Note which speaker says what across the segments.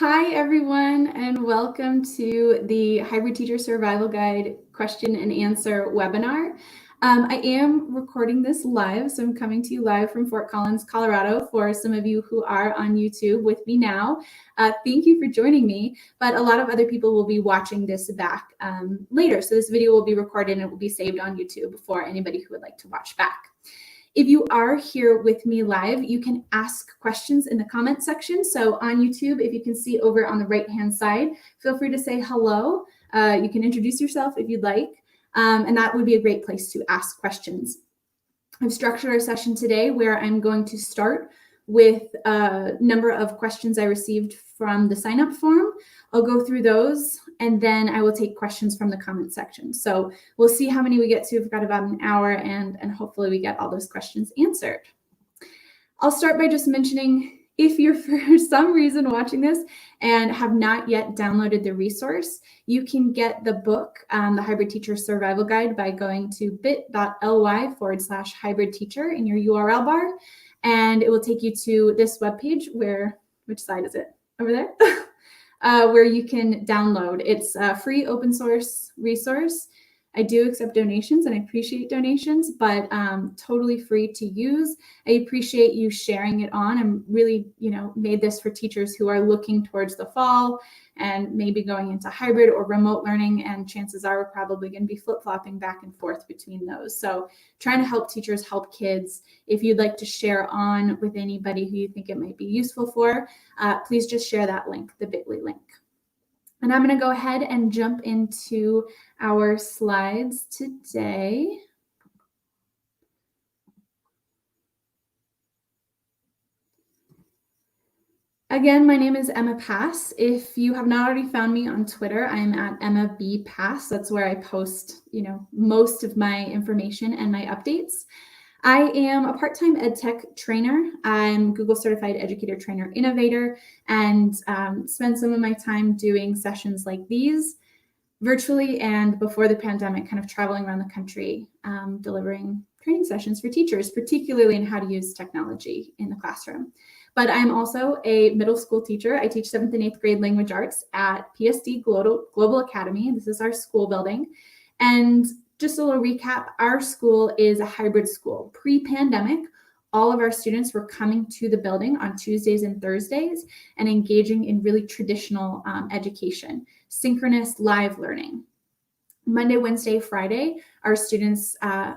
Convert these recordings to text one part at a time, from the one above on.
Speaker 1: Hi, everyone, and welcome to the Hybrid Teacher Survival Guide question and answer webinar. I am recording this live, so I'm coming to you live from Fort Collins, Colorado, for some of you who are on YouTube with me now. Thank you for joining me, but a lot of other people will be watching this back later, so this video will be recorded and it will be saved on YouTube for anybody who would like to watch back. If you are here with me live, you can ask questions in the comment section. So on YouTube, if you can see over on the right-hand side, feel free to say hello. You can introduce yourself if you'd like, and that would be a great place to ask questions. I've structured our session today where I'm going to start with a number of questions I received from the sign-up form. I'll go through those, and then I will take questions from the comment section. So we'll see how many we get to. We've got about an hour, and hopefully we get all those questions answered. I'll start by just mentioning, if you're for some reason watching this and have not yet downloaded the resource, you can get the book, the Hybrid Teacher Survival Guide, by going to bit.ly/hybrid teacher in your URL bar. And it will take you to this webpage which side is it? Over there? Where you can download. It's a free open source resource. I do accept donations and I appreciate donations, but totally free to use. I appreciate you sharing it on. I'm really, made this for teachers who are looking towards the fall and maybe going into hybrid or remote learning, and chances are we're probably going to be flip-flopping back and forth between those. So trying to help teachers help kids. If you'd like to share on with anybody who you think it might be useful for, please just share that link, the bit.ly link. And I'm going to go ahead and jump into our slides today. Again, my name is Emma Pass. If you have not already found me on Twitter, I'm at Emma B. Pass. That's where I post, most of my information and my updates. I am a part-time EdTech trainer. I'm Google Certified Educator Trainer Innovator, and spend some of my time doing sessions like these virtually, and before the pandemic, kind of traveling around the country, delivering training sessions for teachers, particularly in how to use technology in the classroom. But I'm also a middle school teacher. I teach 7th and 8th grade language arts at PSD Global Academy. This is our school building. And just a little recap, our school is a hybrid school. Pre-pandemic, all of our students were coming to the building on Tuesdays and Thursdays and engaging in really traditional education, synchronous live learning. Monday, Wednesday, Friday, our students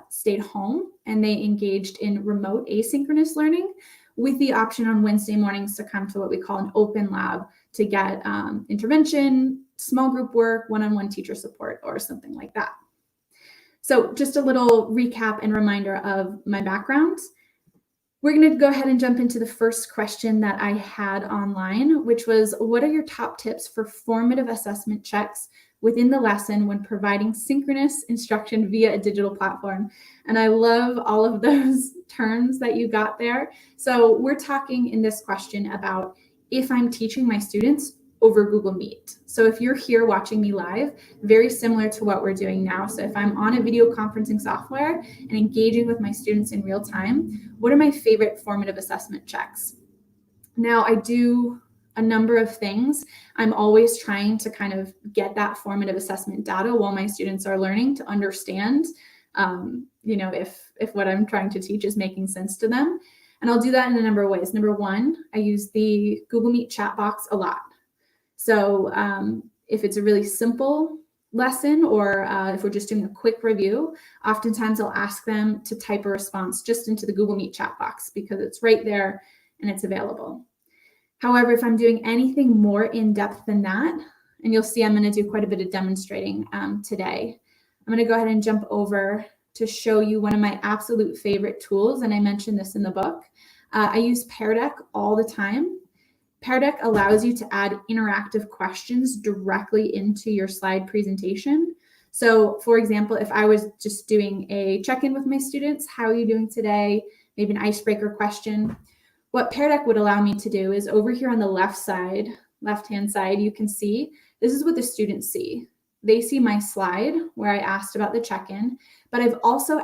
Speaker 1: stayed home and they engaged in remote asynchronous learning, with the option on Wednesday mornings to come to what we call an open lab to get intervention, small group work, one-on-one teacher support, or something like that. So just a little recap and reminder of my background. We're going to go ahead and jump into the first question that I had online, which was, what are your top tips for formative assessment checks within the lesson when providing synchronous instruction via a digital platform? And I love all of those terms that you got there. So we're talking in this question about if I'm teaching my students over Google Meet. So if you're here watching me live, very similar to what we're doing now. So if I'm on a video conferencing software and engaging with my students in real time, what are my favorite formative assessment checks? Now, I do a number of things. I'm always trying to kind of get that formative assessment data while my students are learning to understand, if what I'm trying to teach is making sense to them. And I'll do that in a number of ways. Number one, I use the Google Meet chat box a lot. So if it's a really simple lesson, or if we're just doing a quick review, oftentimes I'll ask them to type a response just into the Google Meet chat box because it's right there and it's available. However, if I'm doing anything more in depth than that, and you'll see I'm going to do quite a bit of demonstrating today, I'm going to go ahead and jump over to show you one of my absolute favorite tools, and I mentioned this in the book. I use Pear all the time. Pear allows you to add interactive questions directly into your slide presentation. So for example, if I was just doing a check-in with my students, how are you doing today? Maybe an icebreaker question. What Pear would allow me to do is over here on the left-hand side, you can see, this is what the students see. They see my slide where I asked about the check-in, but I've also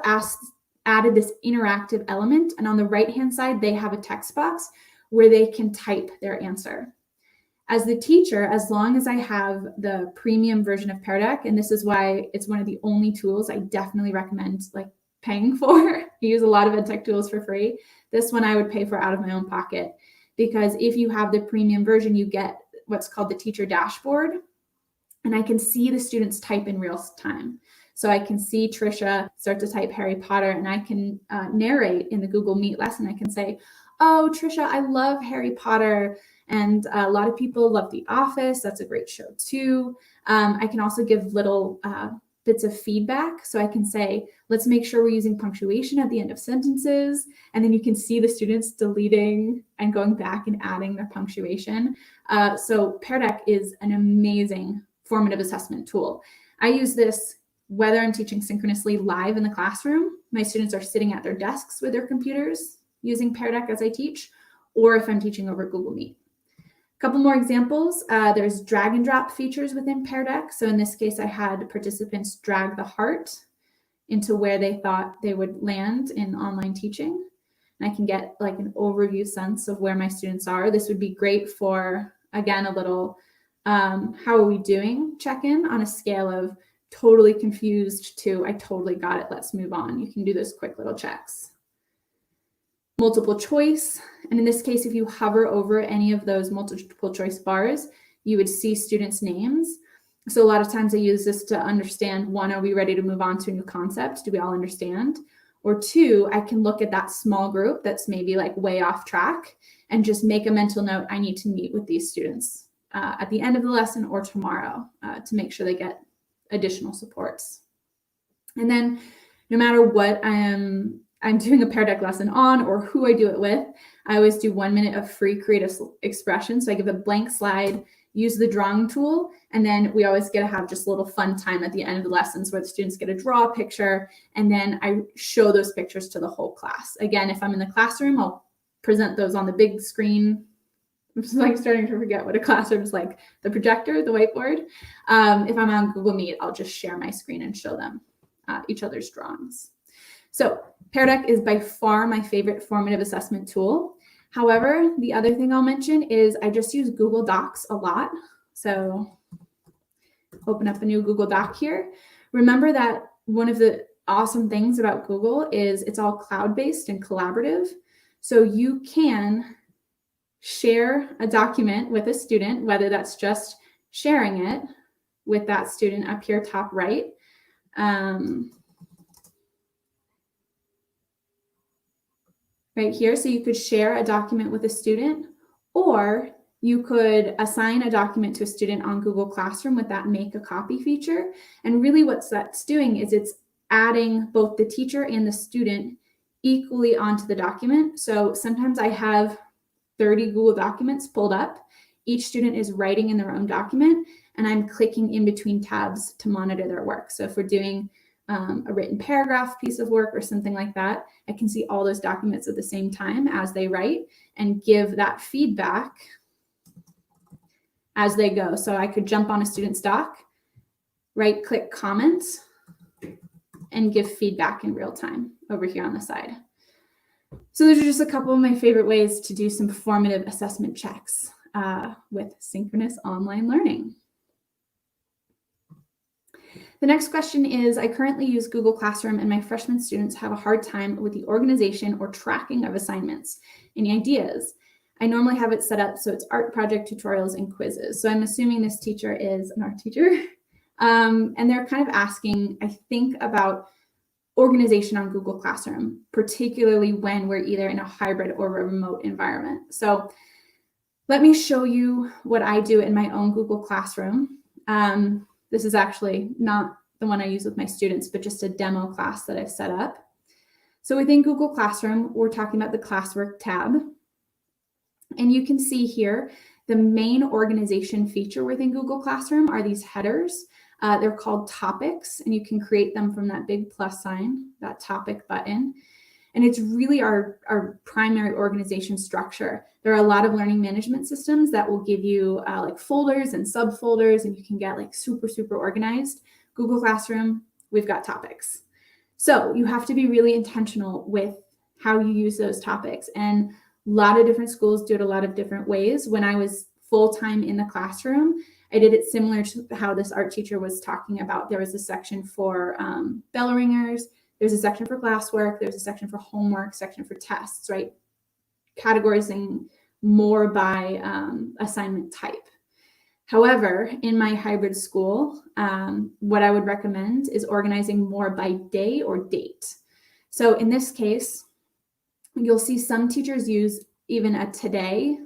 Speaker 1: added this interactive element. And on the right-hand side, they have a text box where they can type their answer. As the teacher, as long as I have the premium version of Pear Deck, and this is why it's one of the only tools I definitely recommend like paying for. I use a lot of EdTech tools for free. This one I would pay for out of my own pocket, because if you have the premium version, you get what's called the teacher dashboard, and I can see the students type in real time. So I can see Trisha start to type Harry Potter, and I can narrate in the Google Meet lesson. I can say, oh, Trisha, I love Harry Potter. And a lot of people love The Office. That's a great show too. I can also give little bits of feedback. So I can say, let's make sure we're using punctuation at the end of sentences. And then you can see the students deleting and going back and adding their punctuation. So Pear Deck is an amazing formative assessment tool. I use this whether I'm teaching synchronously live in the classroom. My students are sitting at their desks with their computers using Pear Deck as I teach, or if I'm teaching over Google Meet. A couple more examples. There's drag and drop features within Pear Deck. So in this case, I had participants drag the heart into where they thought they would land in online teaching. And I can get like an overview sense of where my students are. This would be great for, again, a little how are we doing check-in on a scale of totally confused to I totally got it, let's move on. You can do those quick little checks. Multiple choice, and in this case, if you hover over any of those multiple choice bars, you would see students' names. So a lot of times I use this to understand, one, are we ready to move on to a new concept? Do we all understand? Or two, I can look at that small group that's maybe like way off track and just make a mental note, I need to meet with these students at the end of the lesson or tomorrow to make sure they get additional supports. And then no matter what I'm doing a Pear Deck lesson on or who I do it with, I always do 1 minute of free creative expression. So I give a blank slide, use the drawing tool, and then we always get to have just a little fun time at the end of the lessons where the students get to draw a picture, and then I show those pictures to the whole class. Again, if I'm in the classroom, I'll present those on the big screen. I'm just like starting to forget what a classroom is like. The projector, the whiteboard. If I'm on Google Meet, I'll just share my screen and show them each other's drawings. So Pear Deck is by far my favorite formative assessment tool. However, the other thing I'll mention is I just use Google Docs a lot. So open up a new Google Doc here. Remember that one of the awesome things about Google is it's all cloud-based and collaborative. So you can share a document with a student, whether that's just sharing it with that student up here top right. Right here, so you could share a document with a student, or you could assign a document to a student on Google Classroom with that make a copy feature. And really what that's doing is it's adding both the teacher and the student equally onto the document. So sometimes I have 30 Google documents pulled up. Each student is writing in their own document, and I'm clicking in between tabs to monitor their work. So if we're doing a written paragraph piece of work or something like that, I can see all those documents at the same time as they write and give that feedback as they go. So I could jump on a student's doc, right click comment, and give feedback in real time over here on the side. So those are just a couple of my favorite ways to do some formative assessment checks with synchronous online learning. The next question is, I currently use Google Classroom and my freshman students have a hard time with the organization or tracking of assignments. Any ideas? I normally have it set up so it's art project tutorials and quizzes. So I'm assuming this teacher is an art teacher. And they're kind of asking, I think, about organization on Google Classroom, particularly when we're either in a hybrid or a remote environment. So let me show you what I do in my own Google Classroom. This is actually not the one I use with my students, but just a demo class that I've set up. So within Google Classroom, we're talking about the classwork tab. And you can see here, the main organization feature within Google Classroom are these headers. They're called topics, and you can create them from that big plus sign, that topic button. And it's really our primary organization structure. There are a lot of learning management systems that will give you like folders and subfolders, and you can get like super, super organized. Google Classroom, we've got topics. So you have to be really intentional with how you use those topics. And a lot of different schools do it a lot of different ways. When I was full-time in the classroom, I did it similar to how this art teacher was talking about. There was a section for bell ringers, there's a section for classwork, there's a section for homework, section for tests, right? Categorizing more by assignment type. However, in my hybrid school, what I would recommend is organizing more by day or date. So in this case, you'll see some teachers use even a today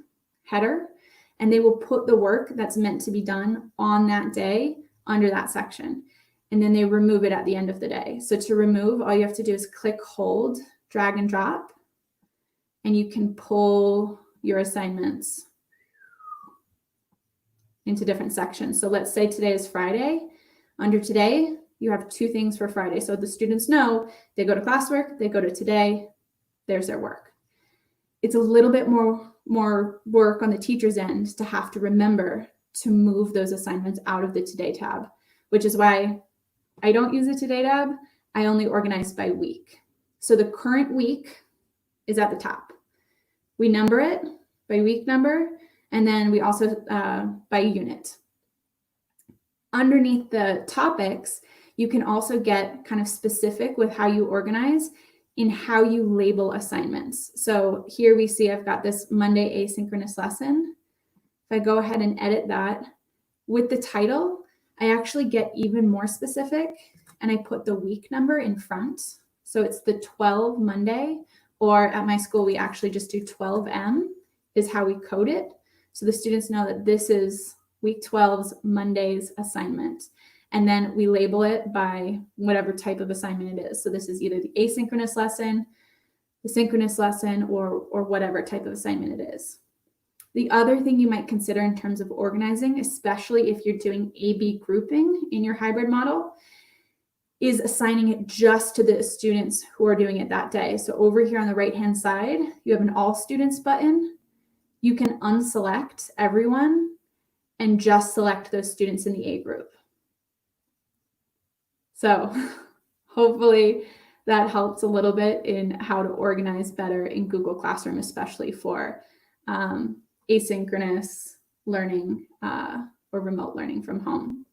Speaker 1: header, and they will put the work that's meant to be done on that day under that section. And then they remove it at the end of the day. So to remove, all you have to do is click, hold, drag and drop, and you can pull your assignments into different sections. So let's say today is Friday. Under today, you have 2 things for Friday. So the students know they go to classwork, they go to today, there's their work. It's a little bit more work on the teacher's end to have to remember to move those assignments out of the today tab, which is why I don't use the today tab. I only organize by week. So the current week is at the top. We number it by week number, and then we also by unit. Underneath the topics, you can also get kind of specific with how you organize in how you label assignments. So here we see I've got this Monday asynchronous lesson. If I go ahead and edit that, with the title, I actually get even more specific, and I put the week number in front. So it's the 12 Monday, or at my school, we actually just do 12M is how we code it. So the students know that this is week 12's Monday's assignment. And then we label it by whatever type of assignment it is. So this is either the asynchronous lesson, the synchronous lesson, or whatever type of assignment it is. The other thing you might consider in terms of organizing, especially if you're doing A-B grouping in your hybrid model, is assigning it just to the students who are doing it that day. So over here on the right-hand side, you have an all students button. You can unselect everyone and just select those students in the A group. So hopefully that helps a little bit in how to organize better in Google Classroom, especially for asynchronous learning or remote learning from home.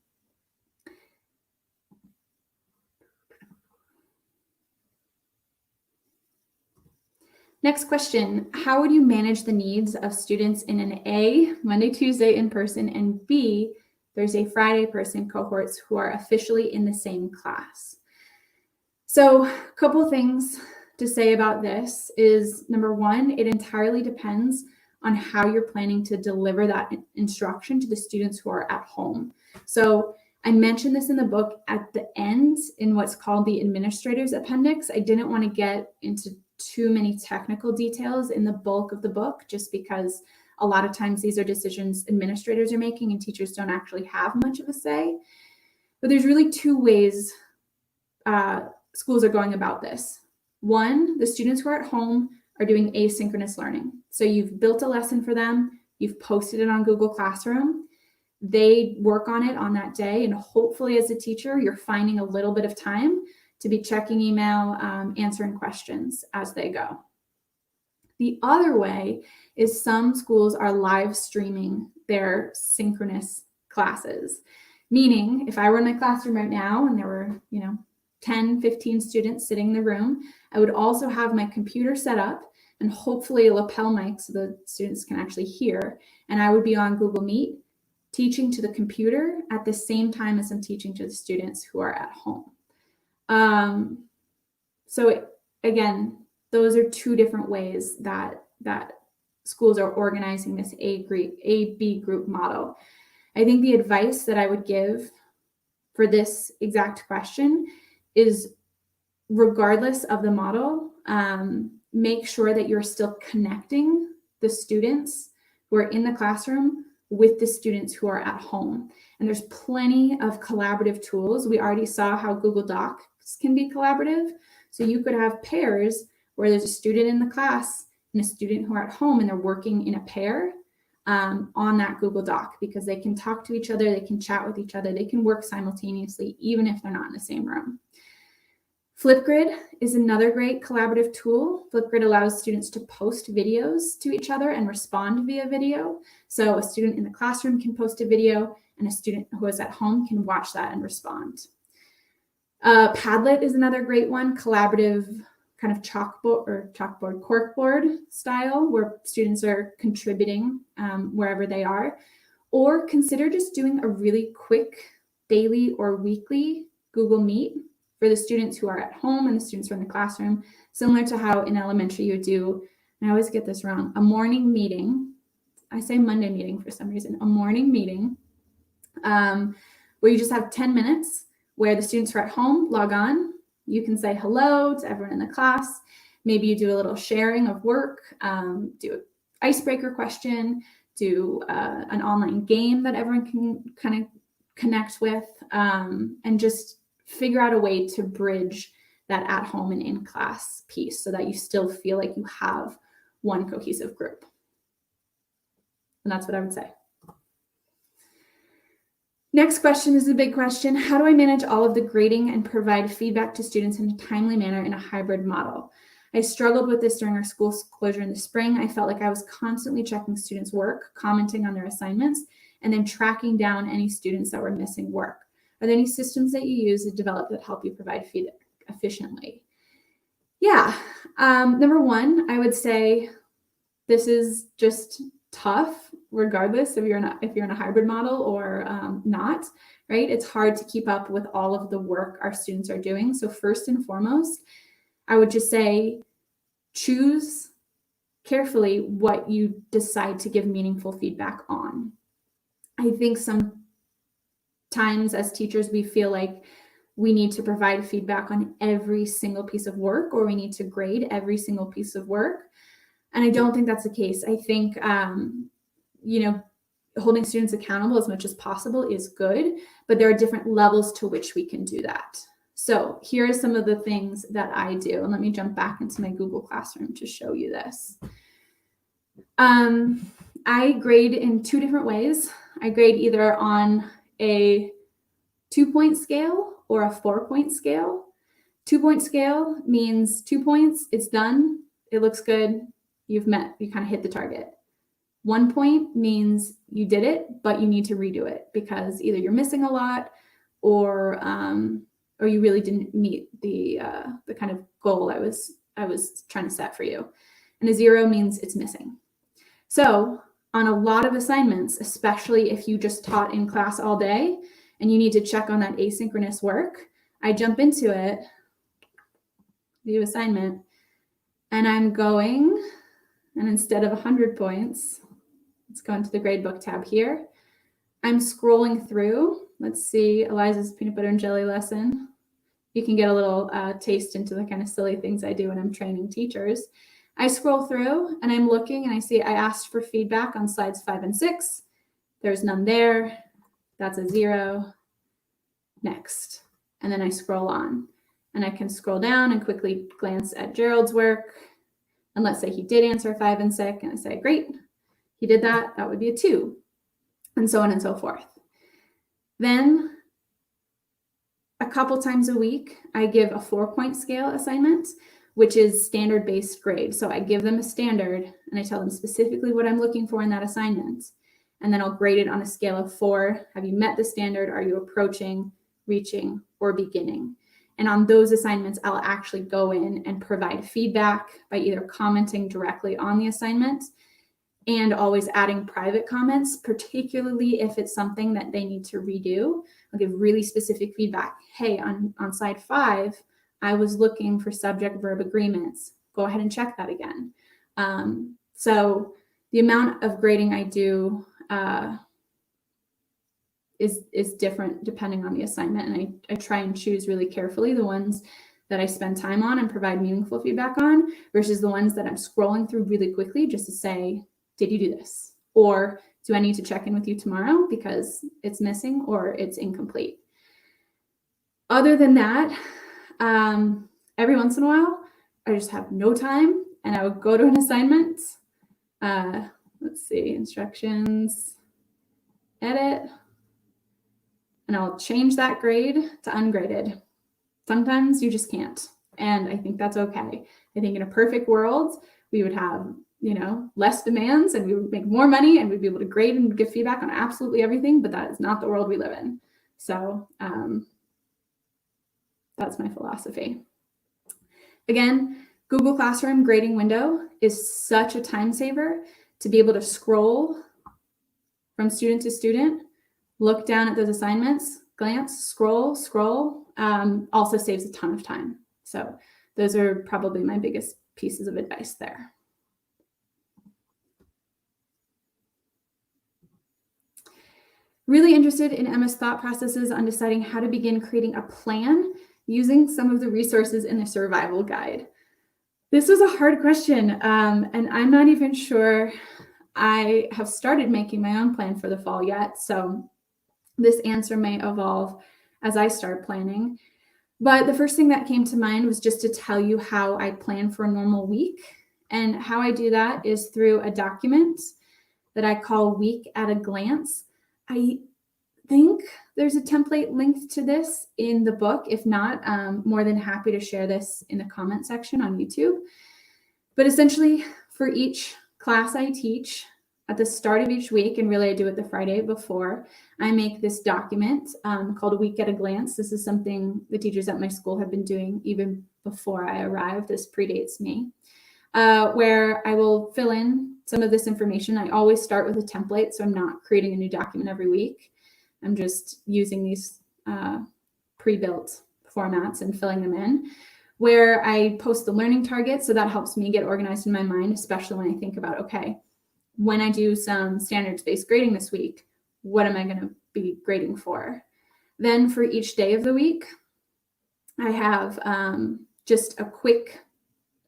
Speaker 1: Next question, how would you manage the needs of students in an A, Monday, Tuesday in person, and B, Thursday, Friday person cohorts who are officially in the same class? So a couple things to say about this is, number one, it entirely depends on how you're planning to deliver that instruction to the students who are at home. So I mentioned this in the book at the end in what's called the administrator's appendix. I didn't want to get into too many technical details in the bulk of the book, just because a lot of times these are decisions administrators are making and teachers don't actually have much of a say. But there's really 2 ways schools are going about this. One, the students who are at home are doing asynchronous learning. So you've built a lesson for them, you've posted it on Google Classroom, they work on it on that day, and hopefully as a teacher, you're finding a little bit of time to be checking email, answering questions as they go. The other way is some schools are live streaming their synchronous classes. Meaning, if I were in my classroom right now and there were, 10, 15 students sitting in the room, I would also have my computer set up and hopefully a lapel mic so the students can actually hear. And I would be on Google Meet teaching to the computer at the same time as I'm teaching to the students who are at home. Again, those are 2 different ways that schools are organizing this A-B group model. I think the advice that I would give for this exact question is, regardless of the model, make sure that you're still connecting the students who are in the classroom with the students who are at home. And there's plenty of collaborative tools. We already saw how Google Docs can be collaborative. So you could have pairs where there's a student in the class and a student who are at home, and they're working in a pair on that Google Doc, because they can talk to each other, they can chat with each other, they can work simultaneously, even if they're not in the same room. Flipgrid is another great collaborative tool. Flipgrid allows students to post videos to each other and respond via video. So a student in the classroom can post a video and a student who is at home can watch that and respond. Padlet is another great one, collaborative kind of chalkboard, corkboard style, where students are contributing wherever they are. Or consider just doing a really quick daily or weekly Google Meet for the students who are at home and the students who are in the classroom, similar to how in elementary you would do, and I always get this wrong, a morning meeting. I say Monday meeting for some reason, a morning meeting where you just have 10 minutes where the students who are at home log on. You can say hello to everyone in the class. Maybe you do a little sharing of work, do an icebreaker question, do an online game that everyone can kind of connect with, and just figure out a way to bridge that at home and in class piece so that you still feel like you have one cohesive group. And that's what I would say. Next question is a big question. How do I manage all of the grading and provide feedback to students in a timely manner in a hybrid model? I struggled with this during our school closure in the spring. I felt like I was constantly checking students' work, commenting on their assignments, and then tracking down any students that were missing work. Are there any systems that you use to develop that help you provide feedback efficiently? Yeah. Number one, I would say this is just tough, regardless if you're in a hybrid model or not, right? It's hard to keep up with all of the work our students are doing. So first and foremost, I would just say choose carefully what you decide to give meaningful feedback on. I think sometimes as teachers, we feel like we need to provide feedback on every single piece of work, or we need to grade every single piece of work. And I don't think that's the case. I think, holding students accountable as much as possible is good, but there are different levels to which we can do that. So here are some of the things that I do. And let me jump back into my Google Classroom to show you this. I grade in two different ways. I grade either on a 2-point scale or a 4-point scale. 2-point scale means 2 points, it's done, it looks good, you kind of hit the target. 1 point means you did it, but you need to redo it because either you're missing a lot or you really didn't meet the kind of goal I was trying to set for you. And a 0 means it's missing. So on a lot of assignments, especially if you just taught in class all day and you need to check on that asynchronous work, I jump into it, view assignment, and I'm going, and instead of 100 points, let's go into the gradebook tab here. I'm scrolling through. Let's see, Eliza's peanut butter and jelly lesson. You can get a little taste into the kind of silly things I do when I'm training teachers. I scroll through and I'm looking and I see I asked for feedback on slides 5 and 6. There's none there. That's a 0. Next. And then I scroll on and I can scroll down and quickly glance at Gerald's work. And let's say he did answer 5 and 6 and I say, great, he did that. That would be a 2, and so on and so forth. Then a couple times a week, I give a 4-point scale assignment, which is standard-based grade. So I give them a standard and I tell them specifically what I'm looking for in that assignment. And then I'll grade it on a scale of 4. Have you met the standard? Are you approaching, reaching, or beginning? And on those assignments, I'll actually go in and provide feedback by either commenting directly on the assignment and always adding private comments, particularly if it's something that they need to redo. I'll give really specific feedback. Hey, on slide 5, I was looking for subject-verb agreements. Go ahead and check that again. So the amount of grading I do is different depending on the assignment, and I try and choose really carefully the ones that I spend time on and provide meaningful feedback on versus the ones that I'm scrolling through really quickly just to say, did you do this? Or do I need to check in with you tomorrow because it's missing or it's incomplete? Other than that, every once in a while, I just have no time and I would go to an assignment. Let's see, instructions, edit, and I'll change that grade to ungraded. Sometimes you just can't. And I think that's okay. I think in a perfect world, we would have, less demands and we would make more money and we'd be able to grade and give feedback on absolutely everything, but that is not the world we live in. So that's my philosophy. Again, Google Classroom grading window is such a time saver to be able to scroll from student to student, look down at those assignments, glance, scroll, also saves a ton of time. So those are probably my biggest pieces of advice there. Really interested in Emma's thought processes on deciding how to begin creating a plan using some of the resources in the survival guide. This was a hard question, and I'm not even sure I have started making my own plan for the fall yet. So this answer may evolve as I start planning. But the first thing that came to mind was just to tell you how I plan for a normal week. And how I do that is through a document that I call Week at a Glance. I think there's a template linked to this in the book. If not, more than happy to share this in the comment section on YouTube. But essentially, for each class I teach at the start of each week, and really I do it the Friday before, I make this document called a Week at a Glance. This is something the teachers at my school have been doing even before I arrived. This predates me, where I will fill in some of this information. I always start with a template, so I'm not creating a new document every week. I'm just using these pre-built formats and filling them in, where I post the learning targets. So that helps me get organized in my mind, especially when I think about, okay, when I do some standards-based grading this week, what am I going to be grading for? Then for each day of the week, I have just a quick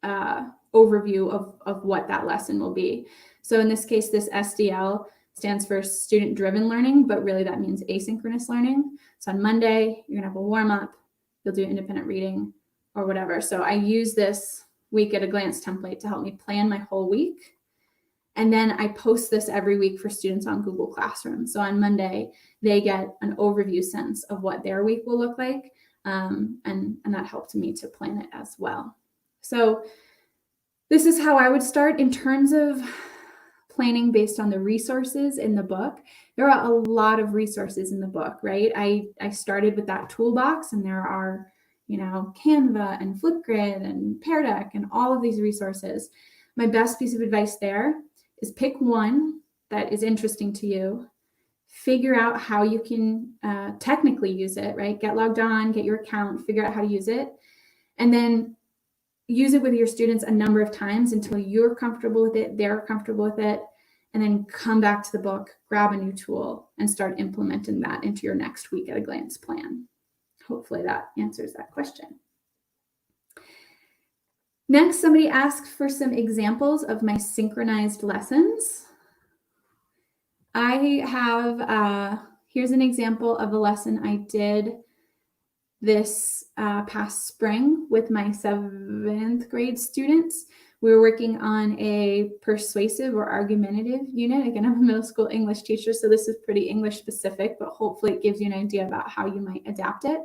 Speaker 1: overview of what that lesson will be. So in this case, this SDL stands for student-driven learning, but really that means asynchronous learning. So on Monday, you're going to have a warm-up, you'll do independent reading or whatever. So I use this Week at a Glance template to help me plan my whole week. And then I post this every week for students on Google Classroom. So on Monday, they get an overview sense of what their week will look like. And that helped me to plan it as well. So this is how I would start in terms of planning based on the resources in the book. There are a lot of resources in the book, right? I started with that toolbox, and there are, Canva and Flipgrid and Pear Deck and all of these resources. My best piece of advice there is pick one that is interesting to you, figure out how you can technically use it, right? Get logged on, get your account, figure out how to use it, and then use it with your students a number of times until you're comfortable with it, they're comfortable with it, and then come back to the book, grab a new tool, and start implementing that into your next Week at a Glance plan. Hopefully that answers that question. Next, somebody asked for some examples of my synchronized lessons. I have, here's an example of a lesson I did this past spring with my 7th grade students. We were working on a persuasive or argumentative unit. Again, I'm a middle school English teacher, so this is pretty English specific, but hopefully it gives you an idea about how you might adapt it.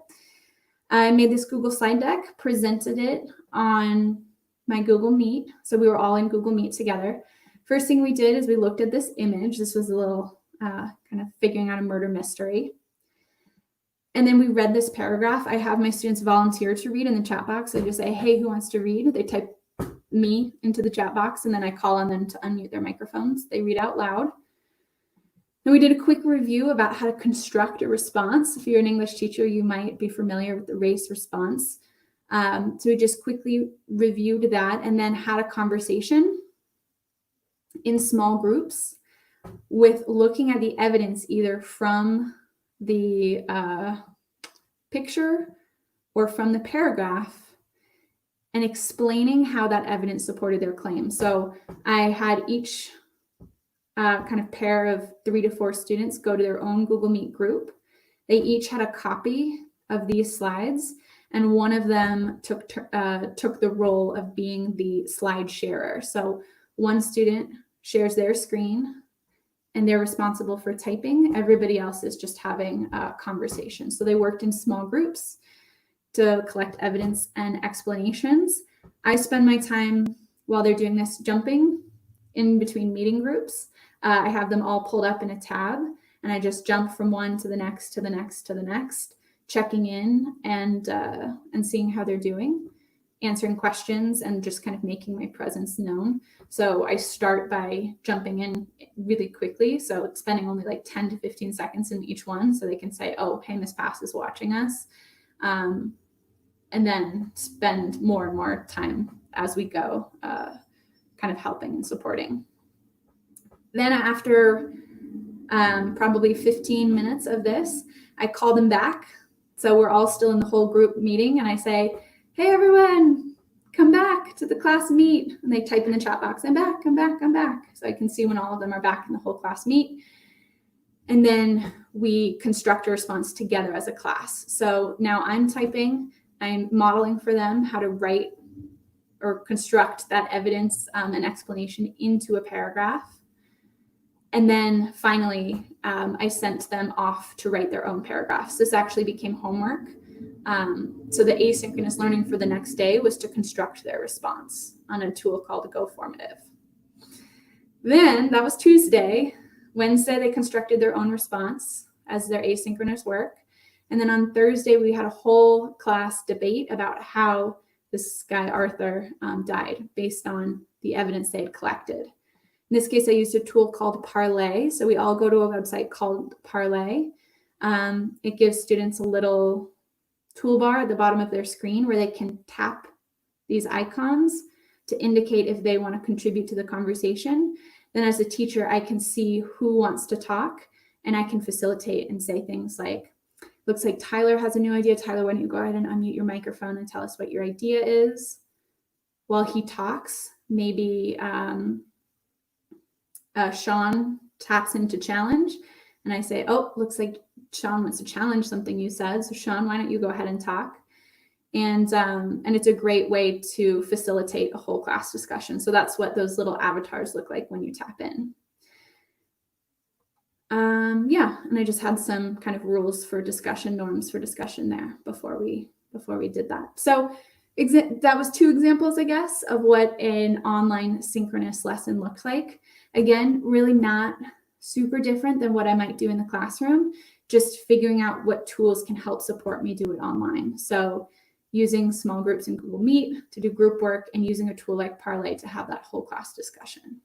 Speaker 1: I made this Google slide deck, presented it on my Google Meet. So we were all in Google Meet together. First thing we did is we looked at this image. This was a little kind of figuring out a murder mystery. And then we read this paragraph. I have my students volunteer to read in the chat box. I just say, hey, who wants to read? They type me into the chat box, and then I call on them to unmute their microphones. They read out loud. Then we did a quick review about how to construct a response. If you're an English teacher, you might be familiar with the race response. So we just quickly reviewed that and then had a conversation in small groups with looking at the evidence either from the picture or from the paragraph and explaining how that evidence supported their claim. So I had each kind of pair of 3 to 4 students go to their own Google Meet group. They each had a copy of these slides, and one of them took the role of being the slide sharer. So one student shares their screen and they're responsible for typing. Everybody else is just having a conversation. So they worked in small groups to collect evidence and explanations. I spend my time while they're doing this jumping in between meeting groups. I have them all pulled up in a tab, and I just jump from one to the next, to the next, to the next, checking in and seeing how they're doing, answering questions, and just kind of making my presence known. So I start by jumping in really quickly. So spending only like 10 to 15 seconds in each one, so they can say, oh, hey, Miss Pass is watching us. And then spend more and more time as we go, kind of helping and supporting. Then after probably 15 minutes of this, I call them back. So we're all still in the whole group meeting, and I say, hey, everyone, come back to the class meet. And they type in the chat box, I'm back, I'm back, I'm back. So I can see when all of them are back in the whole class meet. And then we construct a response together as a class. So now I'm typing, I'm modeling for them how to write or construct that evidence and explanation into a paragraph. And then finally, I sent them off to write their own paragraphs. This actually became homework. So the asynchronous learning for the next day was to construct their response on a tool called Go Formative. Then that was Tuesday. Wednesday, they constructed their own response as their asynchronous work. And then on Thursday, we had a whole class debate about how this guy, Arthur, died based on the evidence they had collected. In this case, I used a tool called Parlay. So we all go to a website called Parlay. It gives students a little toolbar at the bottom of their screen where they can tap these icons to indicate if they want to contribute to the conversation. Then as a teacher, I can see who wants to talk, and I can facilitate and say things like, looks like Tyler has a new idea. Tyler, why don't you go ahead and unmute your microphone and tell us what your idea is? While he talks, maybe Sean taps into challenge, and I say, oh, looks like Sean wants to challenge something you said. So Sean, why don't you go ahead and talk? And it's a great way to facilitate a whole class discussion. So that's what those little avatars look like when you tap in. And I just had some kind of rules for discussion, norms for discussion there before we did that. So that was 2 examples, I guess, of what an online synchronous lesson looks like. Again, really not super different than what I might do in the classroom, just figuring out what tools can help support me do it online. So using small groups in Google Meet to do group work, and using a tool like Parlay to have that whole class discussion.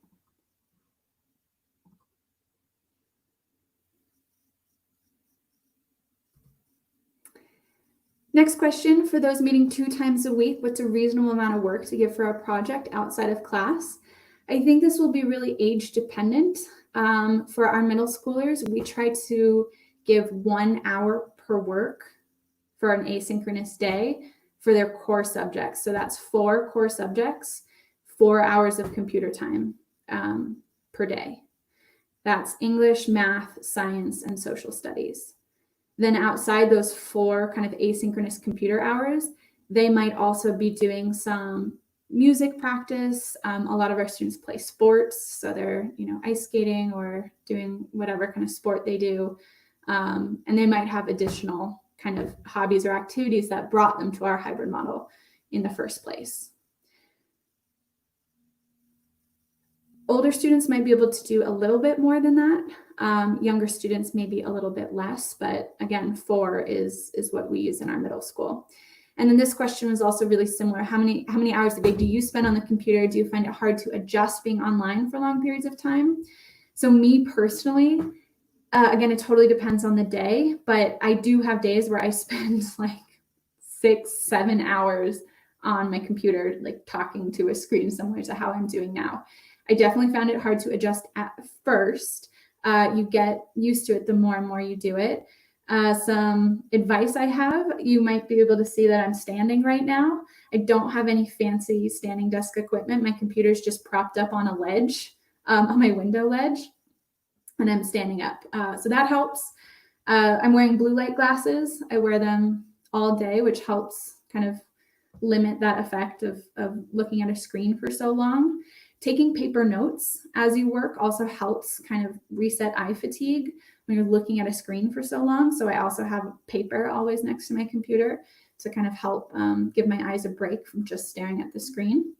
Speaker 1: Next question, for those meeting 2 times a week, what's a reasonable amount of work to give for a project outside of class? I think this will be really age dependent. For our middle schoolers, we try to give 1 hour per work for an asynchronous day for their core subjects. So that's 4 core subjects, 4 hours of computer time per day. That's English, math, science, and social studies. Then outside those 4 kind of asynchronous computer hours, they might also be doing some music practice. A lot of our students play sports, so they're, ice skating or doing whatever kind of sport they do. And they might have additional kind of hobbies or activities that brought them to our hybrid model in the first place. Older students might be able to do a little bit more than that. Younger students maybe a little bit less, but again, 4 is what we use in our middle school. And then this question was also really similar. How many hours a day do you spend on the computer? Do you find it hard to adjust being online for long periods of time? So me personally, again, it totally depends on the day, but I do have days where I spend like 6-7 hours on my computer, like talking to a screen, similar to how I'm doing now. I definitely found it hard to adjust at first. You get used to it the more and more you do it. Some advice I have, you might be able to see that I'm standing right now. I don't have any fancy standing desk equipment. My computer's just propped up on a ledge, on my window ledge, and I'm standing up. So that helps. I'm wearing blue light glasses. I wear them all day, which helps kind of limit that effect of looking at a screen for so long. Taking paper notes as you work also helps kind of reset eye fatigue when you're looking at a screen for so long. So I also have paper always next to my computer to kind of help give my eyes a break from just staring at the screen.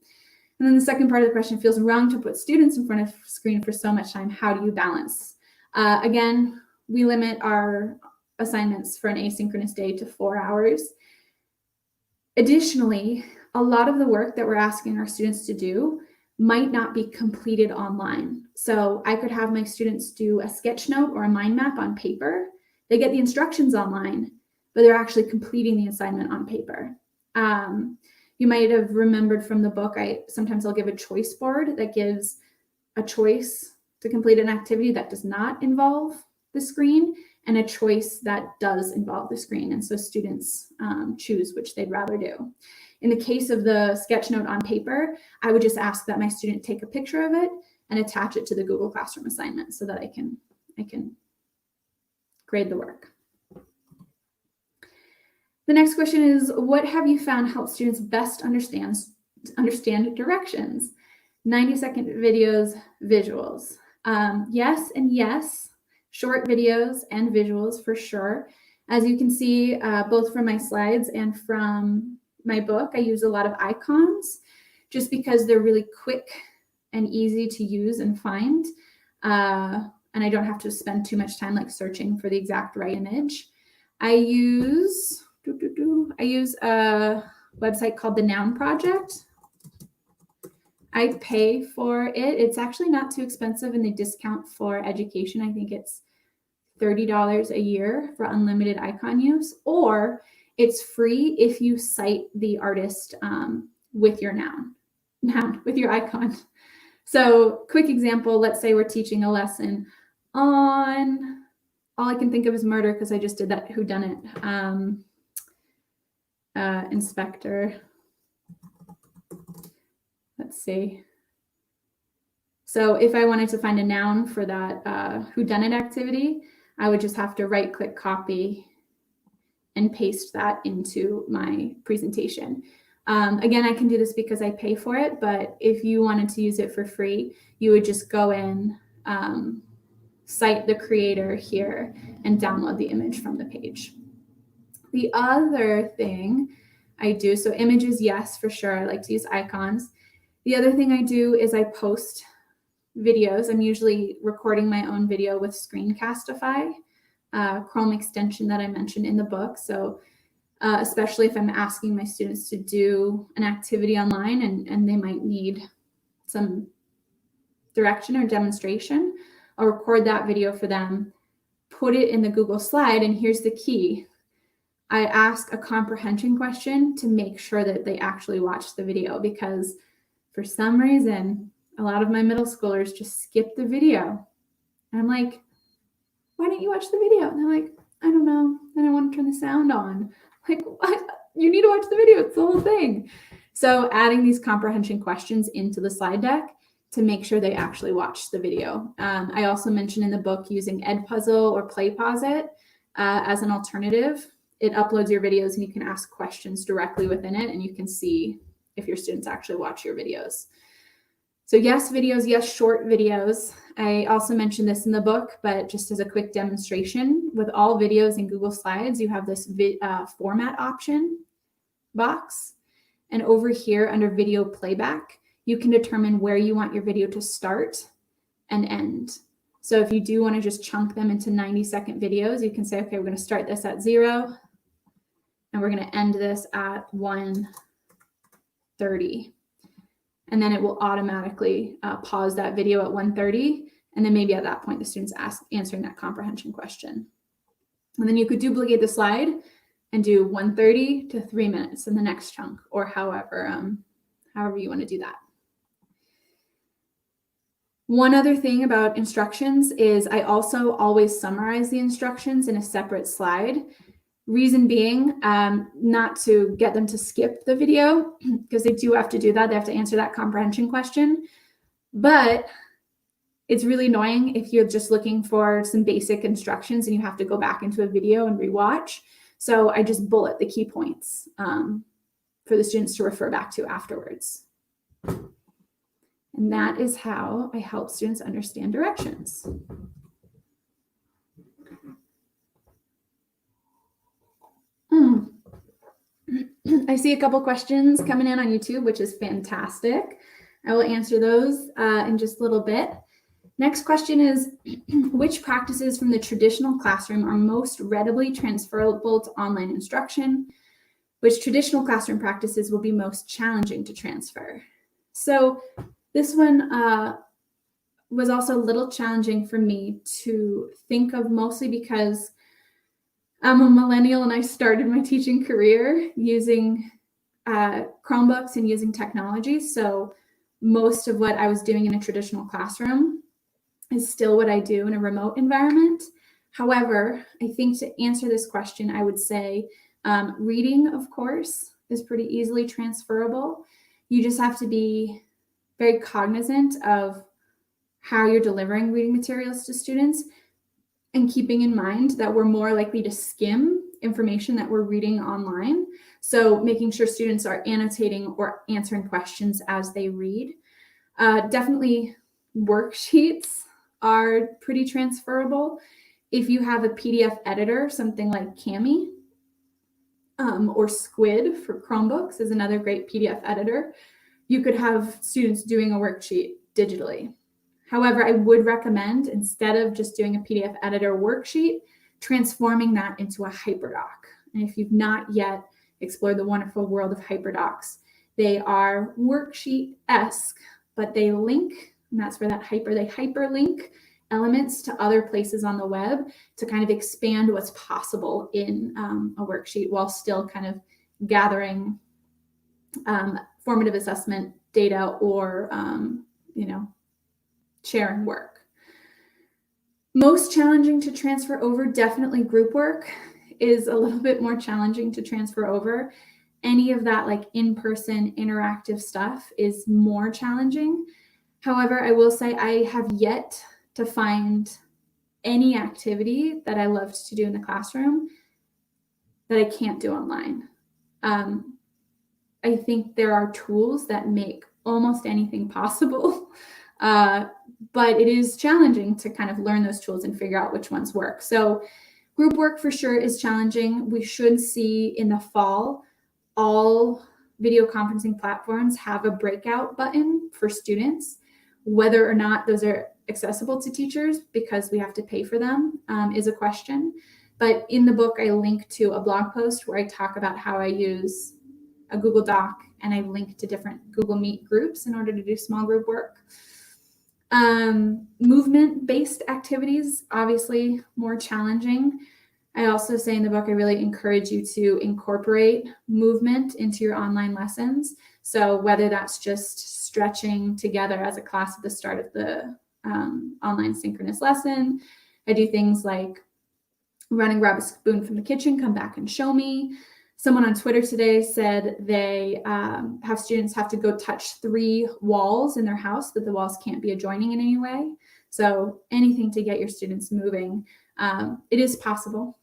Speaker 1: And then the second part of the question, feels wrong to put students in front of the screen for so much time. How do you balance? Again, we limit our assignments for an asynchronous day to 4 hours. Additionally, a lot of the work that we're asking our students to do might not be completed online. So I could have my students do a sketch note or a mind map on paper. They get the instructions online, but they're actually completing the assignment on paper. You might have remembered from the book, sometimes I'll give a choice board that gives a choice to complete an activity that does not involve the screen and a choice that does involve the screen. And so students choose which they'd rather do. In the case of the sketch note on paper, I would just ask that my student take a picture of it and attach it to the Google Classroom assignment so that I can grade the work. The next question is, what have you found helps students best understand directions? 90-second videos, visuals. Yes and yes, short videos and visuals for sure. As you can see, both from my slides and from my book, I use a lot of icons just because they're really quick and easy to use and find. And I don't have to spend too much time like searching for the exact right image. I use a website called the Noun Project. I pay for it. It's actually not too expensive and they discount for education. I think it's $30 a year for unlimited icon use, or it's free if you cite the artist with your noun, with your icon. So quick example, let's say we're teaching a lesson on, all I can think of is murder because I just did that whodunit. Inspector. Let's see. So if I wanted to find a noun for that whodunit activity, I would just have to right-click copy and paste that into my presentation. Again, I can do this because I pay for it, but if you wanted to use it for free, you would just go in, cite the creator here, and download the image from the page. The other thing I do, so images, yes, for sure. I like to use icons. The other thing I do is I post videos. I'm usually recording my own video with Screencastify, Chrome extension that I mentioned in the book. So especially if I'm asking my students to do an activity online and they might need some direction or demonstration, I'll record that video for them, put it in the Google slide, and here's the key. I ask a comprehension question to make sure that they actually watch the video, because for some reason, a lot of my middle schoolers just skip the video. And I'm like, why didn't you watch the video? And they're like, I don't know. I don't want to turn the sound on. Like, what? You need to watch the video. It's the whole thing. So adding these comprehension questions into the slide deck to make sure they actually watch the video. I also mentioned in the book using Edpuzzle or PlayPosit as an alternative. It uploads your videos and you can ask questions directly within it and you can see if your students actually watch your videos. So yes, videos, yes, short videos. I also mentioned this in the book, but just as a quick demonstration, with all videos in Google Slides, you have this format option box. And over here under video playback, you can determine where you want your video to start and end. So if you do want to just chunk them into 90-second videos, you can say, okay, we're going to start this at 0 and we're going to end this at 1:30. And then it will automatically pause that video at 1:30. And then maybe at that point, the student's answering that comprehension question. And then you could duplicate the slide and do 1:30 to 3 minutes in the next chunk, or however you want to do that. One other thing about instructions is I also always summarize the instructions in a separate slide. Reason being, not to get them to skip the video, because they do have to do that. They have to answer that comprehension question. But it's really annoying if you're just looking for some basic instructions and you have to go back into a video and rewatch. So I just bullet the key points for the students to refer back to afterwards. And that is how I help students understand directions. I see a couple questions coming in on YouTube, which is fantastic. I will answer those in just a little bit. Next question is, which practices from the traditional classroom are most readily transferable to online instruction? Which traditional classroom practices will be most challenging to transfer? So this one was also a little challenging for me to think of, mostly because I'm a millennial and I started my teaching career using Chromebooks and using technology. So most of what I was doing in a traditional classroom is still what I do in a remote environment. However, I think to answer this question, I would say reading, of course, is pretty easily transferable. You just have to be very cognizant of how you're delivering reading materials to students, and keeping in mind that we're more likely to skim information that we're reading online. So making sure students are annotating or answering questions as they read. Definitely worksheets are pretty transferable. If you have a PDF editor, something like Kami or Squid for Chromebooks is another great PDF editor, you could have students doing a worksheet digitally. However, I would recommend, instead of just doing a PDF editor worksheet, transforming that into a hyperdoc. And if you've not yet explored the wonderful world of hyperdocs, they are worksheet-esque, but they link, and that's where that they hyperlink elements to other places on the web to kind of expand what's possible in a worksheet while still kind of gathering formative assessment data or, sharing work. Most challenging to transfer over, definitely group work is a little bit more challenging to transfer over. Any of that like in-person interactive stuff is more challenging. However, I will say I have yet to find any activity that I loved to do in the classroom that I can't do online. I think there are tools that make almost anything possible. But it is challenging to kind of learn those tools and figure out which ones work. So group work for sure is challenging. We should see in the fall, all video conferencing platforms have a breakout button for students. Whether or not those are accessible to teachers because we have to pay for them is a question. But in the book, I link to a blog post where I talk about how I use a Google Doc and I link to different Google Meet groups in order to do small group work. Movement-based activities, obviously more challenging. I also say in the book, I really encourage you to incorporate movement into your online lessons. So whether that's just stretching together as a class at the start of the online synchronous lesson, I do things like run and grab a spoon from the kitchen, come back and show me. Someone on Twitter today said they have students have to go touch 3 walls in their house, but the walls can't be adjoining in any way. So anything to get your students moving. It is possible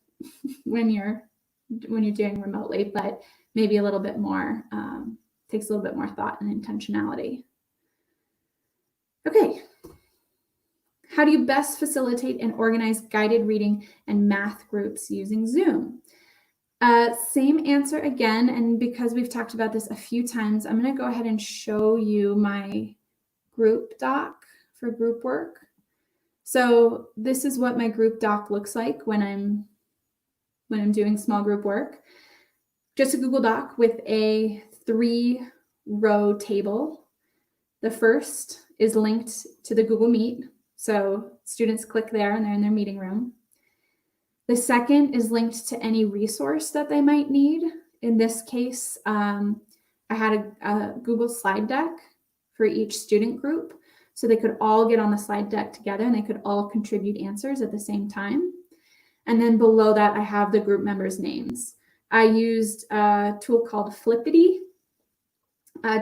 Speaker 1: when you're doing remotely, but maybe a little bit more, takes a little bit more thought and intentionality. Okay. How do you best facilitate and organize guided reading and math groups using Zoom? Same answer again, and because we've talked about this a few times, I'm going to go ahead and show you my group doc for group work. So this is what my group doc looks like when I'm doing small group work. Just a Google Doc with a 3-row table. The first is linked to the Google Meet, so students click there and they're in their meeting room. The second is linked to any resource that they might need. In this case, I had a Google slide deck for each student group, so they could all get on the slide deck together and they could all contribute answers at the same time. And then below that, I have the group members' names. I used a tool called Flippity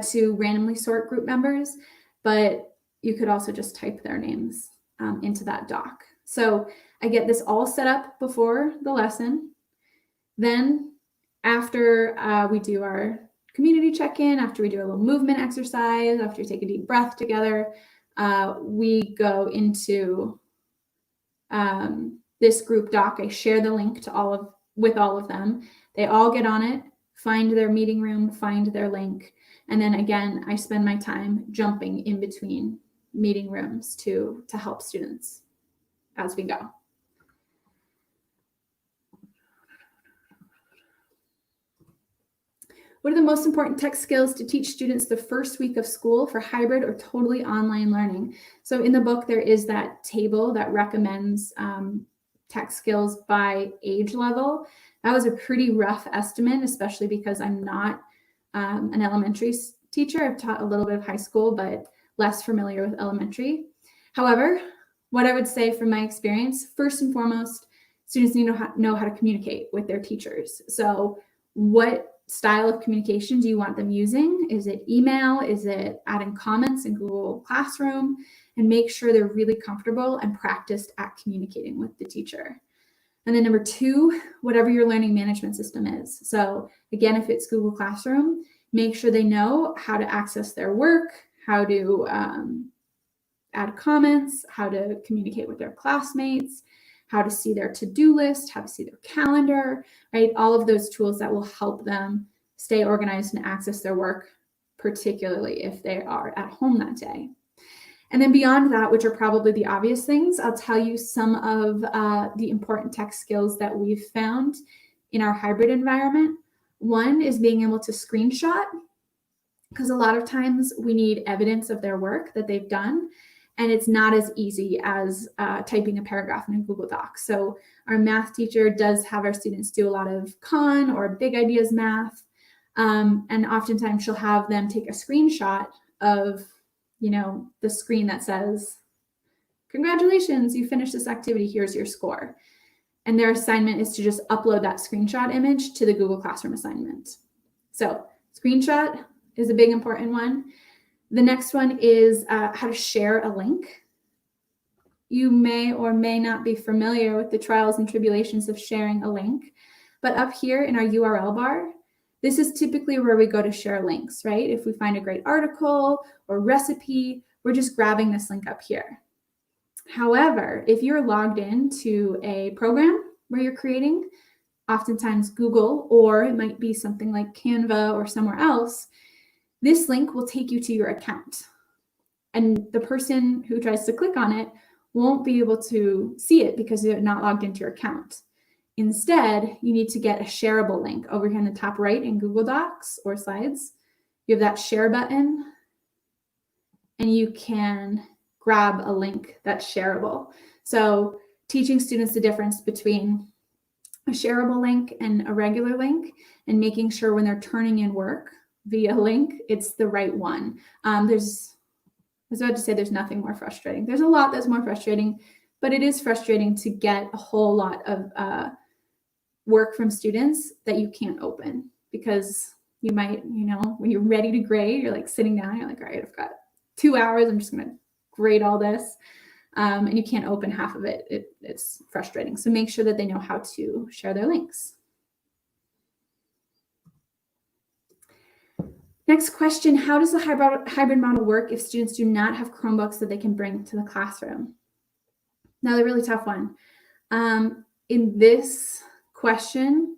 Speaker 1: to randomly sort group members, but you could also just type their names into that doc. So I get this all set up before the lesson. Then after we do our community check-in, after we do a little movement exercise, after we take a deep breath together, we go into this group doc. I share the link to with all of them. They all get on it find their meeting room, find their link. And then again, I spend my time jumping in between meeting rooms to help students as we go. What are the most important tech skills to teach students the first week of school for hybrid or totally online learning? So in the book, there is that table that recommends tech skills by age level. That was a pretty rough estimate, especially because I'm not an elementary teacher. I've taught a little bit of high school, but less familiar with elementary. However, what I would say from my experience, first and foremost, students need to know how to communicate with their teachers. So what style of communication do you want them using? Is it email? Is it adding comments in Google Classroom? And make sure they're really comfortable and practiced at communicating with the teacher. And then number two, whatever your learning management system is. So again, if it's Google Classroom, make sure they know how to access their work, how to add comments, how to communicate with their classmates, how to see their to-do list, how to see their calendar, right? All of those tools that will help them stay organized and access their work, particularly if they are at home that day. And then beyond that, which are probably the obvious things, I'll tell you some of the important tech skills that we've found in our hybrid environment. One is being able to screenshot, because a lot of times we need evidence of their work that they've done. And it's not as easy as typing a paragraph in a Google Doc. So our math teacher does have our students do a lot of con or big ideas math. And oftentimes she'll have them take a screenshot of, the screen that says, congratulations, you finished this activity, here's your score. And their assignment is to just upload that screenshot image to the Google Classroom assignment. So screenshot is a big important one. The next one is how to share a link. You may or may not be familiar with the trials and tribulations of sharing a link, but up here in our URL bar, this is typically where we go to share links, right? If we find a great article or recipe, we're just grabbing this link up here. However, if you're logged into a program where you're creating, oftentimes Google, or it might be something like Canva or somewhere else, this link will take you to your account. And the person who tries to click on it won't be able to see it because they're not logged into your account. Instead, you need to get a shareable link over here in the top right in Google Docs or Slides. You have that share button, and you can grab a link that's shareable. So teaching students the difference between a shareable link and a regular link, and making sure when they're turning in work via link, it's the right one. I was about to say there's nothing more frustrating. There's a lot that's more frustrating, but it is frustrating to get a whole lot of work from students that you can't open, because you might, when you're ready to grade, you're like sitting down, you're like, all right, I've got 2 hours, I'm just going to grade all this. And you can't open half of it. It's frustrating. So make sure that they know how to share their links. Next question, how does the hybrid model work if students do not have Chromebooks that they can bring to the classroom? Another really tough one. In this question,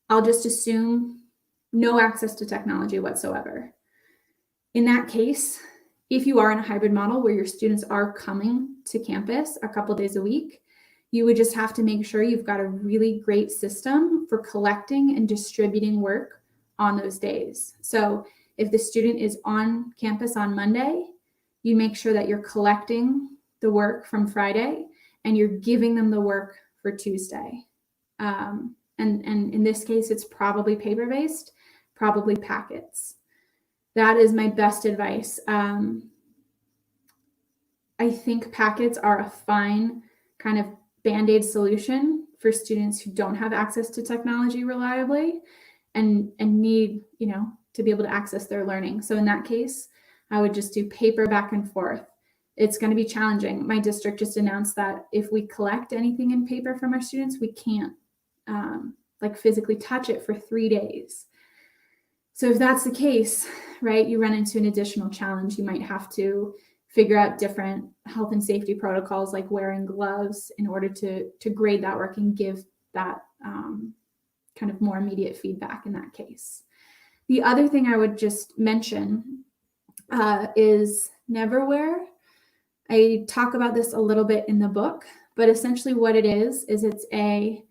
Speaker 1: I'll just assume no access to technology whatsoever. In that case, if you are in a hybrid model where your students are coming to campus a couple days a week, you would just have to make sure you've got a really great system for collecting and distributing work on those days. So if the student is on campus on Monday, you make sure that you're collecting the work from Friday and you're giving them the work for Tuesday. And in this case, it's probably paper-based, probably packets. That is my best advice. I think packets are a fine kind of Band-Aid solution for students who don't have access to technology reliably and need, to be able to access their learning. So in that case, I would just do paper back and forth. It's going to be challenging. My district just announced that if we collect anything in paper from our students, we can't physically touch it for 3 days. So if that's the case, right, you run into an additional challenge. You might have to figure out different health and safety protocols, like wearing gloves, in order to grade that work and give that kind of more immediate feedback in that case. The other thing I would just mention is Neverwhere. I talk about this a little bit in the book, but essentially what it is it's a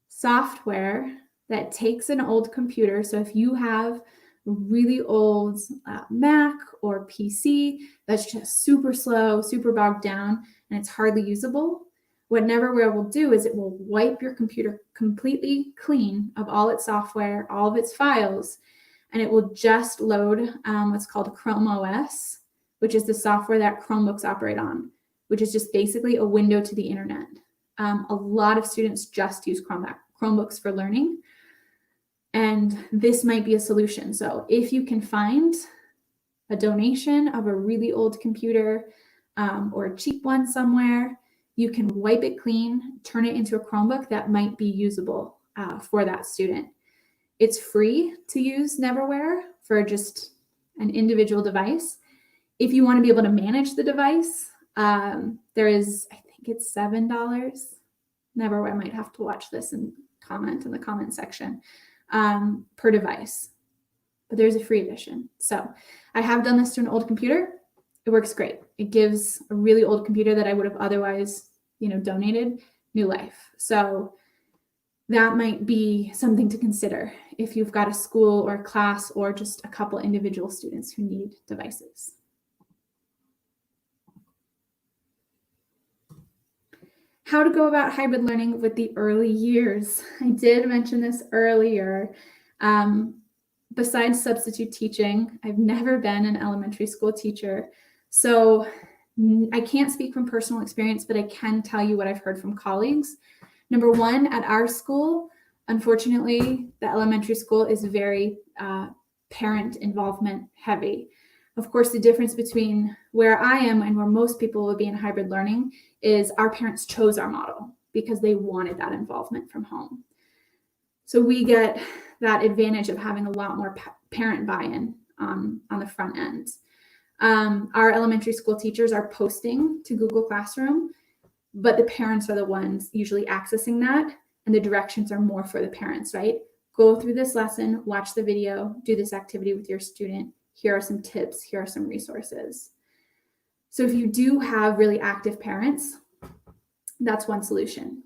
Speaker 1: software that takes an old computer. So if you have a really old Mac or PC that's just super slow, super bogged down, and it's hardly usable, what Neverwhere will do is it will wipe your computer completely clean of all its software, all of its files, and it will just load what's called Chrome OS, which is the software that Chromebooks operate on, which is just basically a window to the internet. A lot of students just use Chromebooks for learning, and this might be a solution. So if you can find a donation of a really old computer or a cheap one somewhere, you can wipe it clean, turn it into a Chromebook that might be usable for that student. It's free to use Neverwhere for just an individual device. If you want to be able to manage the device, there is, I think it's $7. Neverwhere might have to watch this and comment in the comment section per device. But there's a free edition. So I have done this to an old computer. It works great. It gives a really old computer that I would have otherwise, donated new life. So that might be something to consider if you've got a school or a class or just a couple individual students who need devices. How to go about hybrid learning with the early years. I did mention this earlier. Besides substitute teaching, I've never been an elementary school teacher. So I can't speak from personal experience, but I can tell you what I've heard from colleagues. Number one, at our school, unfortunately, the elementary school is very parent involvement heavy. Of course, the difference between where I am and where most people will be in hybrid learning is our parents chose our model because they wanted that involvement from home. So we get that advantage of having a lot more parent buy-in on the front end. Our elementary school teachers are posting to Google Classroom, but the parents are the ones usually accessing that, and the directions are more for the parents, right? Go through this lesson, watch the video, do this activity with your student. Here are some tips, here are some resources. So if you do have really active parents, that's one solution.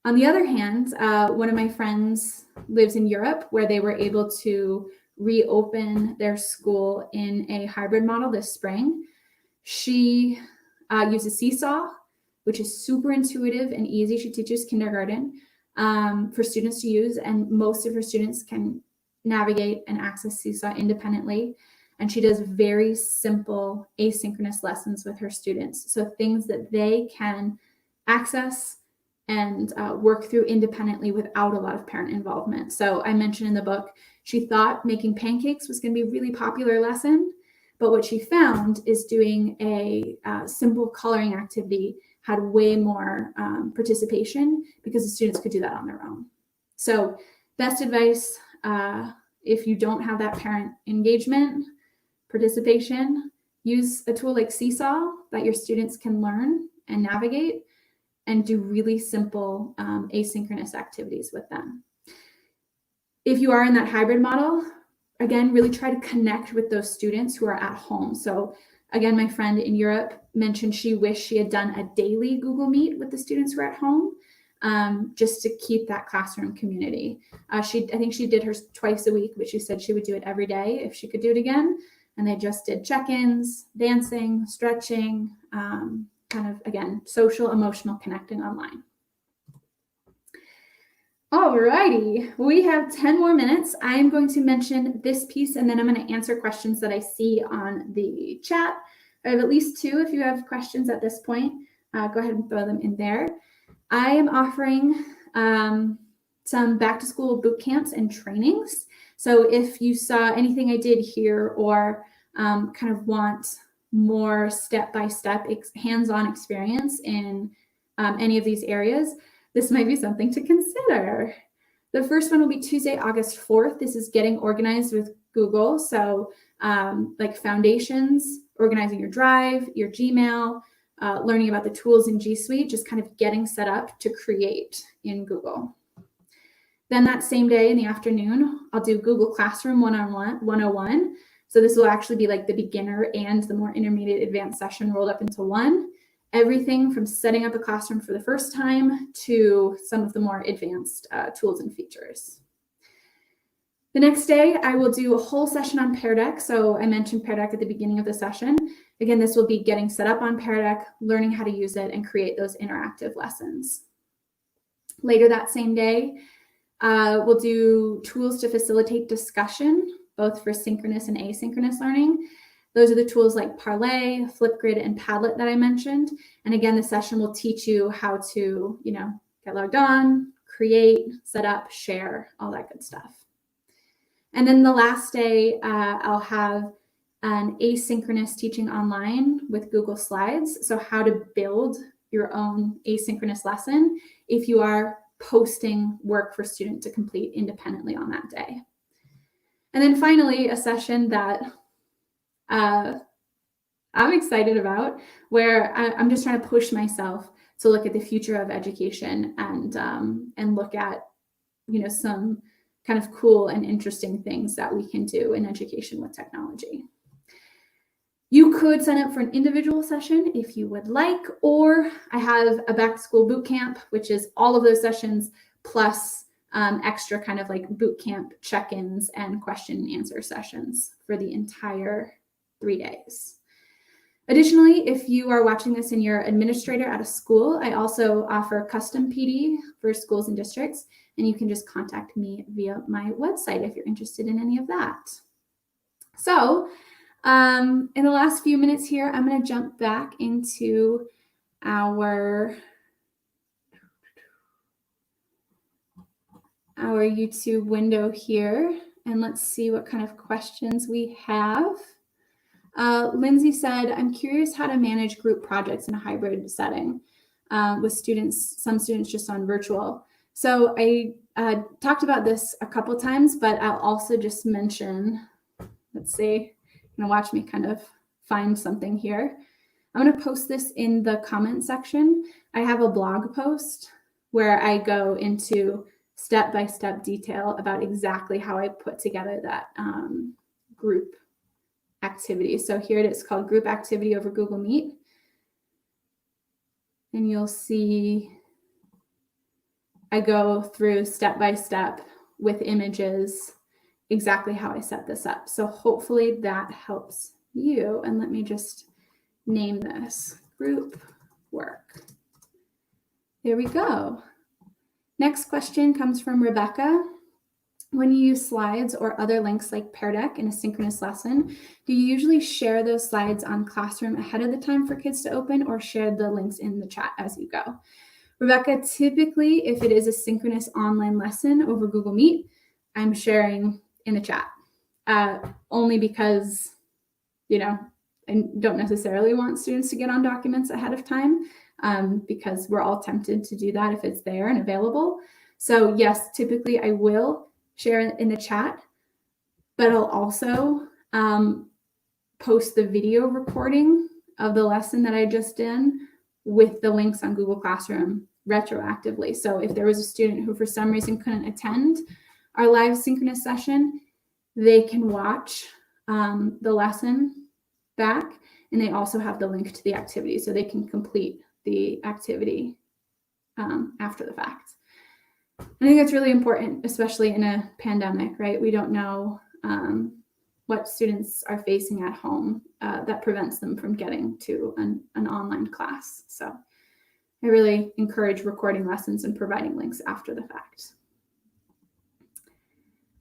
Speaker 1: On the other hand, one of my friends lives in Europe where they were able to reopen their school in a hybrid model this spring. She uses Seesaw, which is super intuitive and easy. She teaches kindergarten for students to use, and most of her students can navigate and access Seesaw independently. And she does very simple asynchronous lessons with her students. So things that they can access and work through independently without a lot of parent involvement. So I mentioned in the book, she thought making pancakes was going to be a really popular lesson, but what she found is doing a simple coloring activity had way more participation because the students could do that on their own. So best advice, if you don't have that parent engagement, participation, use a tool like Seesaw that your students can learn and navigate and do really simple asynchronous activities with them. If you are in that hybrid model, again, really try to connect with those students who are at home. So again, my friend in Europe mentioned she wished she had done a daily Google Meet with the students who are at home, just to keep that classroom community. I think she did hers twice a week, but she said she would do it every day if she could do it again. And they just did check-ins, dancing, stretching, kind of, again, social, emotional connecting online. Alrighty, we have 10 more minutes. I am going to mention this piece and then I'm going to answer questions that I see on the chat. I have at least two. If you have questions at this point, go ahead and throw them in there. I am offering some back to school boot camps and trainings. So if you saw anything I did here or kind of want more step-by-step hands-on experience in any of these areas, this might be something to consider. The first one will be Tuesday, August 4th. This is getting organized with Google. So like foundations, organizing your Drive, your Gmail, learning about the tools in G Suite, just kind of getting set up to create in Google. Then that same day in the afternoon, I'll do Google Classroom 101. So this will actually be like the beginner and the more intermediate advanced session rolled up into one. Everything from setting up a classroom for the first time to some of the more advanced tools and features. The next day, I will do a whole session on Pear Deck. So I mentioned Pear Deck at the beginning of the session. Again, this will be getting set up on Pear Deck, learning how to use it, and create those interactive lessons. Later that same day, we'll do tools to facilitate discussion, both for synchronous and asynchronous learning. Those are the tools like Parlay, Flipgrid, and Padlet that I mentioned. And again, the session will teach you how to, get logged on, create, set up, share, all that good stuff. And then the last day, I'll have an asynchronous teaching online with Google Slides. So how to build your own asynchronous lesson if you are posting work for students to complete independently on that day. And then finally, a session that I'm excited about, where I'm just trying to push myself to look at the future of education and look at, some kind of cool and interesting things that we can do in education with technology. You could sign up for an individual session if you would like, or I have a back to school boot camp, which is all of those sessions plus extra kind of like boot camp check-ins and question and answer sessions for the entire 3 days. Additionally, if you are watching this and you're administrator at a school, I also offer custom PD for schools and districts, and you can just contact me via my website if you're interested in any of that. So in the last few minutes here, I'm going to jump back into our YouTube window here, and let's see what kind of questions we have. Lindsay said, I'm curious how to manage group projects in a hybrid setting with some students just on virtual. So I talked about this a couple times, but I'll also just mention, let's see, you're gonna watch me kind of find something here. I'm gonna post this in the comment section. I have a blog post where I go into step-by-step detail about exactly how I put together that group activity. So here it is, called Group Activity over Google Meet. And you'll see I go through step by step with images exactly how I set this up. So hopefully that helps you. And let me just name this group work. There we go. Next question comes from Rebecca. When you use slides or other links like Pear Deck in a synchronous lesson, do you usually share those slides on Classroom ahead of the time for kids to open, or share the links in the chat as you go? Rebecca, typically, if it is a synchronous online lesson over Google Meet, I'm sharing in the chat, only because, I don't necessarily want students to get on documents ahead of time, because we're all tempted to do that if it's there and available. So yes, typically I will share in the chat, but I'll also post the video recording of the lesson that I just did with the links on Google Classroom retroactively. So if there was a student who for some reason couldn't attend our live synchronous session, they can watch the lesson back, and they also have the link to the activity, so they can complete the activity after the fact. I think that's really important, especially in a pandemic, right? We don't know what students are facing at home that prevents them from getting to an online class. So I really encourage recording lessons and providing links after the fact.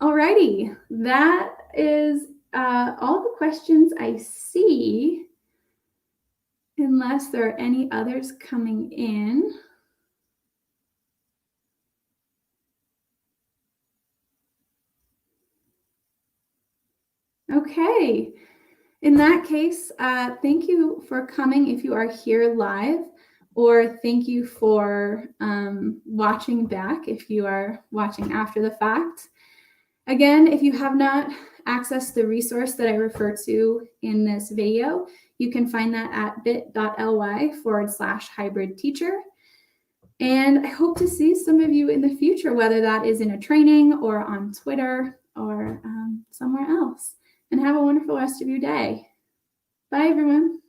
Speaker 1: Alrighty, that is all the questions I see, unless there are any others coming in. Okay, in that case, thank you for coming if you are here live, or thank you for watching back if you are watching after the fact. Again, if you have not accessed the resource that I refer to in this video, you can find that at bit.ly/hybrid teacher. And I hope to see some of you in the future, whether that is in a training or on Twitter or somewhere else. And have a wonderful rest of your day. Bye, everyone.